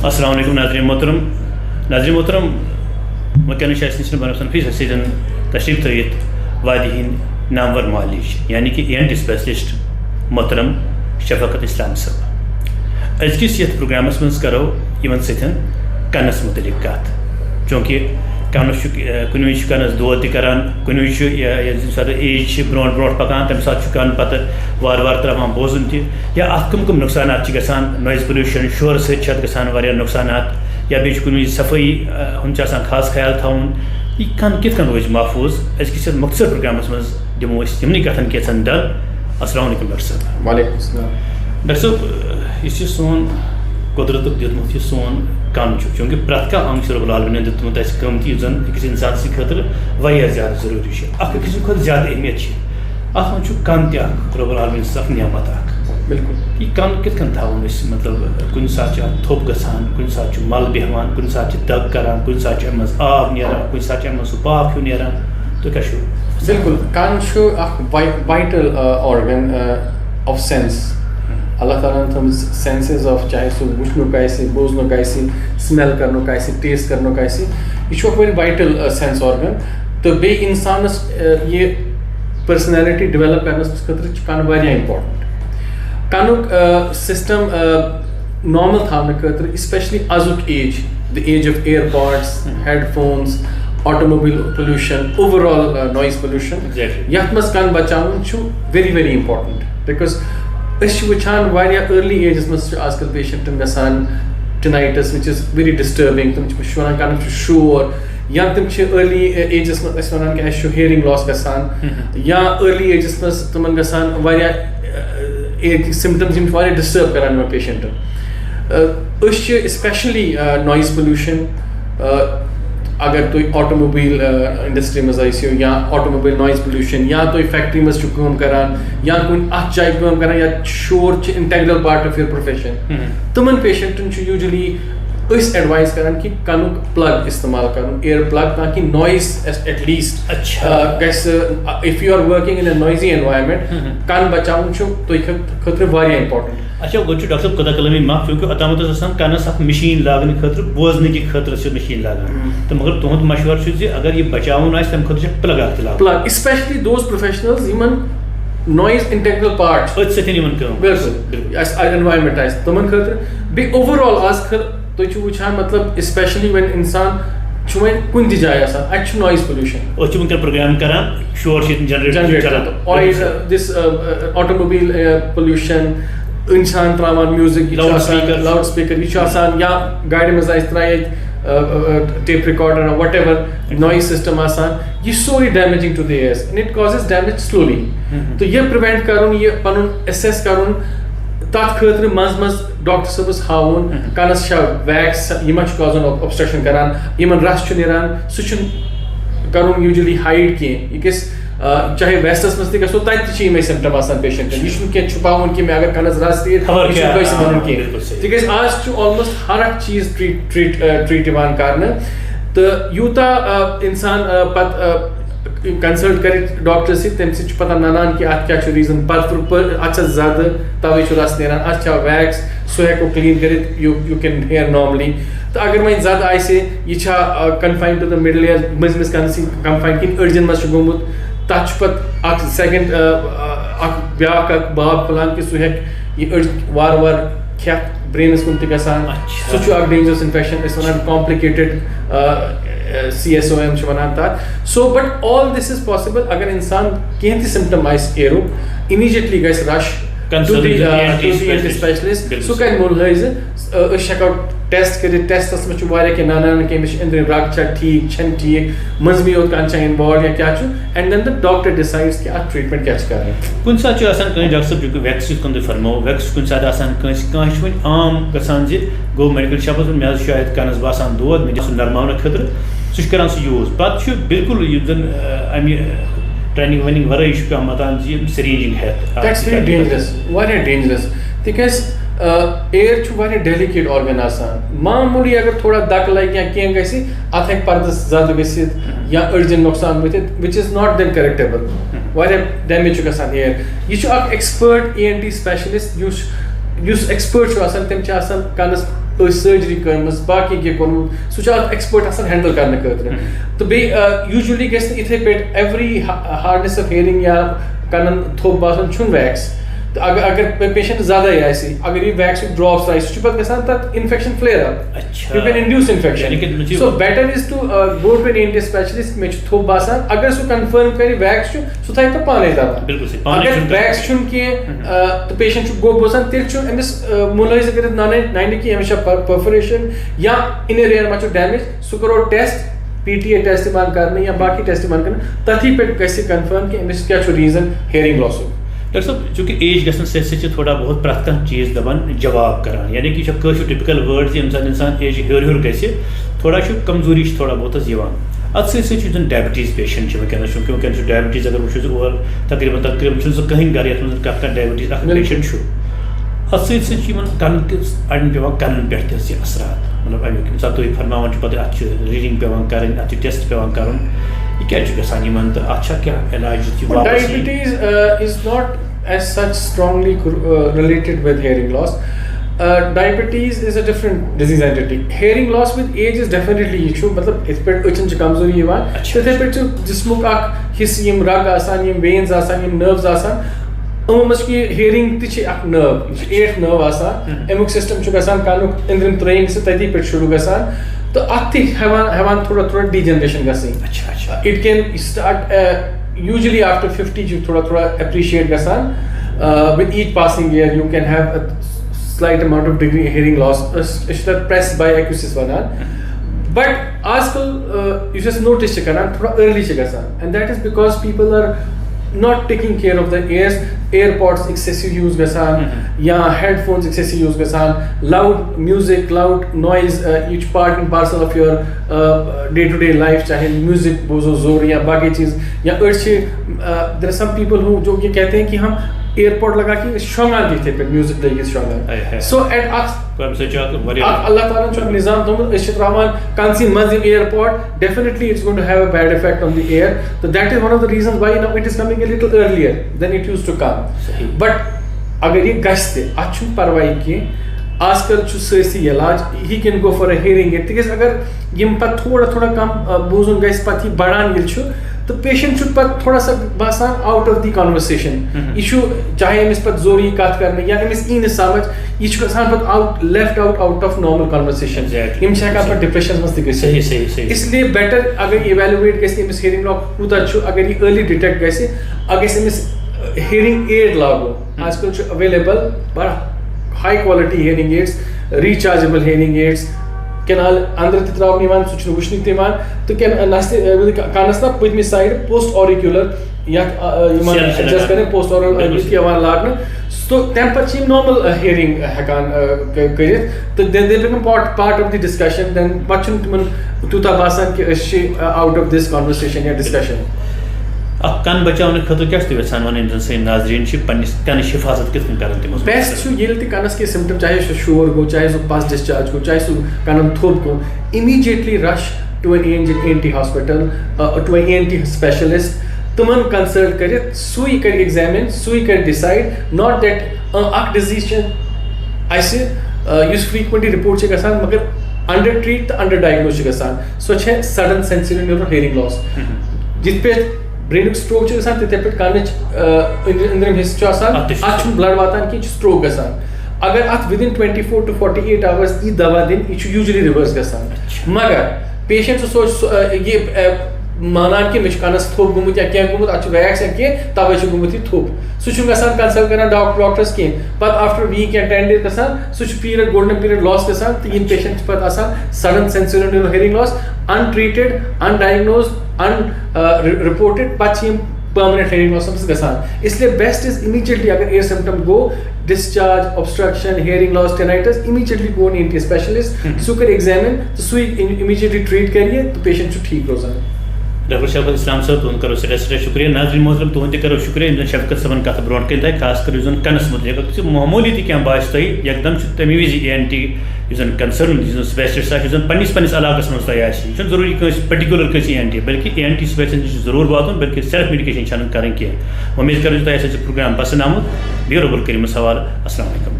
अस्सलाम वालेकुम नाज़रीन मोहतरम वनस नश बनसन फीस सीजन तशरीफ थी वादी हिंद नामवर मालिश यानी कि ENT स्पेशलिस्ट मोहतरम शफकत इस्लाम सब अजकिस ये प्रोग्रामस मज करो इन सतन कनस मुतलिक कत चूँकि कनस कुन वि कनस दौद तरान कुन वि एज ब्रो ब्रो पकान तम सात कन पे वार वार त्रावान बोजन तह या अत कम नुकसान गसान नॉइज पोल्यूशन शोर सत गसान नुकसान या बे कुन सफाई हूँ खास ख्याल थवन यह कन कित कन रोज महफूज अजकिस मुख्तर प्रोग्रामस मज दिमो तमन कथन कैसन डर। अस्सलाम वालेकुम डॉक्टर साहब। वालेकुम सलाम। डॉक्टर साहब यह सोन कुदरत दितमुत यह सोन कन चूँकि प्रत कह अंग रब्बुल आलमीन दितमुत कीमती जन अकिस इंसान खतर वारिया ज़्यादा जरूरी अकिस खुद ज़्यादा अहमियत अत मं कन तक रब्बुल आलमीन अख नियामत बिल्कुल यह कन कित कन थवन मतलब कुन सात थोप गसान कुन सात मल बेहवान कुन सात दग करान कुन सात मज आब नेरान कुन सात मज सह पाक हूँ नेरान तो क्या बिल्कुल कान वाइटल ऑर्गन ऑफ सेंस अल्लाह ताला थम सेंसेस ऑफ चाहे सह वुचन बोजन स्मेल कर टेस्ट कर यह वेरी वाइटल सेंस ऑर्गन तो बे इंसान ये पर्सनैलिटी डेवलप करने खतर कान वारिया इंपॉर्टेंट कानुक सिस्टम नॉर्मल थाने खतर स्पेशली अजुक as the age of AirPods headphones automobile pollution overall noise pollution यथ मज कान बचावन वेरी वेरी इंपॉर्टेंट बिकॉज वुचान अर्ली एजस मज आजकल पेशेंटन गसान tinnitus which is very disturbing तुम वन कान शोर या तुम अर्ली एजस मज वन कि हियरिंग लॉस गसान या अर्ली एजस मज तुम गसान सिम्टम्स डिस्टर्ब करान पेशेंटन स्पेशली नॉइज पोल्यूशन अगर तुम ऑटोमोबाइल इंडस्ट्री मज आयो या ऑटोमोबाइल नॉइज पोल्यूशन या तुम फैक्ट्री मज काम करान या कुन अत जाय काम करान या शोर integral part of your profession तमन पेशेंटन यूजुअली एडवाइस करान कि कनुक प्लग इस्तेमाल कर एयर प्लग ताकि noise at least if you are working in a noisy environment कन बचावन तो खतर वारिया इंपॉर्टेंट। अच्छा गो डॉक्टर साहब खुदा कलमी माफ क्योंकि अतमत कनस मशीन लागन खतर बोजन की खतर से मशीन लागन तो मगर तुहद मशवर अगर यह बचावन तम खतर plug plug specially those professionals Yemen noise integral parts बिल्कुल एनवायरनमेंट तमन खतर बे ओवरऑल आज तुम वुचान मतलब स्पेशली व्हेन इंसान कुन जाय अत नॉइज पोल्यूशन प्रोग्राम करान शोर generate all this automobile pollution इंसान त्रावान म्यूजिक लाउड स्पीकर या गाड़ी मज त्राय tape recorder what ever noise system यह सोरी damaging to the ears and it causes damage slowly तो यह प्रिवेंट कर यह पन असेस कर तथ खतर मज मज डॉक्टर सबस हावन कनस वैक्स यह कॉजन ऑब्स्ट्रक्शन करान यमन रस नेरान सह कर यूजुअली हाइड कह चाहे वेस्टस मज गो तमें सिम्टम पेशेंट यह छुपावन कि अगर कनस रस तज आज ऑलमोस्ट हर चीज ट्रीट कर तो यूता इंसान पत कंसल्ट कर डॉक्टर से तम पता ननान कि अत क्या रीजन अत ज्यादा तवे रस नान अत वैक्स सह हेको क्लीन कर यू कैन हेयर नॉर्मली तो अगर वह ज्यादा यह confined to the middle ear मज मज कन्फाइंड कि अड़जन मज गोमुत तथ पे सेकेंड ब्याक बाब खुलान कि सह हे वार वार खेत ब्रेनस कुन तसान सह डेंजरस इन्फेक्शन वन कॉम्प्लिकेटेड CSOM वन तथ so but all this is possible अगर इंसान कह सिम्टम एरो इमीजिएटली गस rush to the ENT specialist सह कर मुलहज हेको टेस्ट कर टेस्टस मज कि नान कमिश अंदर रग ठीक ठीक मजमी योत कह इन्वॉल्व या क्या and then the doctor decides कि अत ट्रीटमेंट क्या कर कुन सात डॉक्टर साहब वैक्स फरमो वैक्स कुन सात आम गसान गो मेडिकल शॉपस मे शायद कनस बासान दौद मे नरमान खतर सह कर यूज पे बिल्कुल अमि ट्रेनिंग वेनिंग वराई मतान सरीजिंग हेत डेंजरस तिकाज एयर डेलिकेट ऑर्गन मामूली अगर थोड़ा दक लगे या कह गि अत हे पर्दस जद गसित या अड़जन नुकसान वथित which is not then correctable वारिया डैमेज गसान एयर यह एक्सपर्ट ENT स्पेशलिस्ट एक्सपर्ट तम कनस सर्जरी कर्म बाकी क्या कोर्मुत सह एक्सपर्ट हैंडल करने खतर तो बे यूजुअली गए इथे पे एवरी हार्डनेस ऑफ हियरिंग या कनन थोप बासन वैक्स तो अगर पेशेंट ज़्यादा अगर ये वैक्स ड्रॉप्स आए सह तक infection flare up you can induce infection so better is to go to an ENT specialist मे थोप बासान अगर सह कन्फर्म कर वैक्स सह थो पाने दवा अगर वैक्स तो पेशेंट गो बोसान तेल अमिस मुलाहिजा कर नाने कि अमिस परफोरेशन या इनर एयर मा डैमेज सह करो टेस्ट PTA टेस्ट मान करने या बाकी टेस्ट मान करने तथी पे कन्फर्म कि अमिस क्या रीजन हियरिंग लॉस हो। डॉक्टर साहब चूँकि एज गि थोड़ा बहुत प्रत कह चीज़ दपान जवाब करान यानी कि टिपिकल वर्ड ये इंसान एज हर गि थोड़ा कमजोरी थोड़ा बहुत अत सत डायबिटीज़ पेशेंट वैन डायबिटीज़ अगर वो तकरीबन कहीं घर ये डायबिटीज़ पेशेंट अत कन अड़न पे कन पे असरात मतलब अमुक मिसाल तुम फरमान पे रीडिंग पे कर टेस्ट पे कर क्या तो अच्छा क्या इलाज diabetes is not as such strongly related with hearing loss. Diabetes is a different disease entity. Hearing loss with age is definitely issue. मतलब इस पर अचन च कमजोरी यवान तो ते पे जिस्मुक अक हिस्स यम रग आसान यम वेन्स आसान यम नर्व्स आसान उमस की hearing ति छ अक नर्व 8 नर्व आसान एमुक सिस्टम च गसान कानुक इंद्रिम त्रेइंग से तती पे शुरू गसान तो अति हवान थोड़ा डीजनरेशन गसी अच्छा it can start usually after 50 you thoda appreciate gasan with each passing year you can have a slight amount of degree hearing loss is that pressed by acoustics vanan but aajkal you just notice chekana thoda early chegasan and that is because people are not taking care of the ears AirPods excessive use gasan ya headphones excessive use gasan loud music loud noise each part and parcel of your day to day life chahe music bozo zor ya baki cheez ya there are some people who jo ye kehte hain ki hum airport लगा के शोंगा देते पे music लगे शोंगा सो eight अल्लाह ताला जो निजाम तो इश्तरामान कांसी मजिम airport definitely it's going to have a bad effect on the ear तो that is one of the reasons why now it is coming a little earlier than it used to come but अगर ये गश्ते अच्छु परवाई की आजकल ससी इलाज he can go for a hearing aid तिकज अगर यम पर थोड़ा कम बूजुन गस पत बढ़ान ये तो पेशेंट थोड़ा सा बासान आउट ऑफ द कन्वर्सेशन यह चाहे अमिस पे जोरी कत करने या अमिस ई न समझ यह out left out of normal conversation यम पे डिप्रेशन मज त इसलिए बेटर अगर इवेलुएट गमिस हियरिंग लॉस कूत अगर ये अर्ली डिटेक्ट गि अगर अमिस हियरिंग एड लागो आजकल अवेलेबल बड़ा high quality hearing aids rechargeable hearing aids canal अंदर त्रावन सह वुचन तो कानस ना पत्म साइड पोस्ट ऑरिक्यूलर एडजस्ट करें पोस्ट ऑरिक्यूलर लागन तो तम पे नॉर्मल हियरिंग हेकान कर तो they become part of the discussion then पे तुम तूता बासान कि आउट ऑफ दिस कन्वर्सेशन या डिस्कशन कन बचाने खतर क्या यहां वन सी नाजरीन कन हिफाजत कित कर बेस्ट कनस के सिम्टम चाहे सह शोर गो चाहे सह पस डिस्चार्ज गो चाहे सह कन थोप go immediately rush to an ENT hospital to an ENT specialist तुमन कंसल्ट कर सुई कर एग्जामिन सुई कर डिसाइड नॉट दैट अक डिजीज फ्रीक्वेंटली रिपोर्ट गसान मगर अंडर ट्रीट तो अंडर डायग्नोज गसान so sudden sensory neuro hearing loss जित पे ब्रेन स्ट्रोक ते पे कान इंद्रिम हिस्स ब्लड वातान कि स्ट्रोक गसान अगर अत विदिन 24 to 48 आवर्स यह दवा दिन यह यूजुअली रिवर्स गसान मगर पेशेंट सोच ये मानान कि मे कनस थोप गुमुत या क्या गुमुत अत वैक्स या क्या तवे गुमुत यह थोप सह गसान कंसल्ट कर डॉक्टर्स कहें पे आफ्टर वीक या 10 days गसान सह पीरियड गोल्डन पीरियड लॉस गसान तो इन पेशेंट पे sudden sensory neuro hearing loss untreated undiagnosed unreported पे permanent hearing loss गसान इसलिए बेस्ट इज इमीडिएटली अगर एयर सिम्टम गो discharge obstruction hearing loss tinnitus immediately go on ENT specialist सु कर एग्जामिन तो सु immediately treat करिए तो पेशेंट ठीक रोजान डॉक्टर शफकत इस्लाम साहब तुम करो सैटा शुक्रिया नाज़रीन मोहतरम तुम तक करो शुक्रिया इन शफकत साहब कत ब्रो कन खास कर कनस मुतलिक मामूली क्या बास तुम एकदम तमी वि ENT कंसर्न स्पेशलिस्ट पन्निस इलाकस मज तुम जरूरी पर्टिकुलर ENT बल्कि ENT स्पेशलिस्ट जरूर वातन बल्कि सेल्फ मेडिकेशन कर उम्मीद करो तुम प्रोग्राम पसंद आमुत बियो रब्बुल करीमस हवाले अस्सलाम वालेकुम।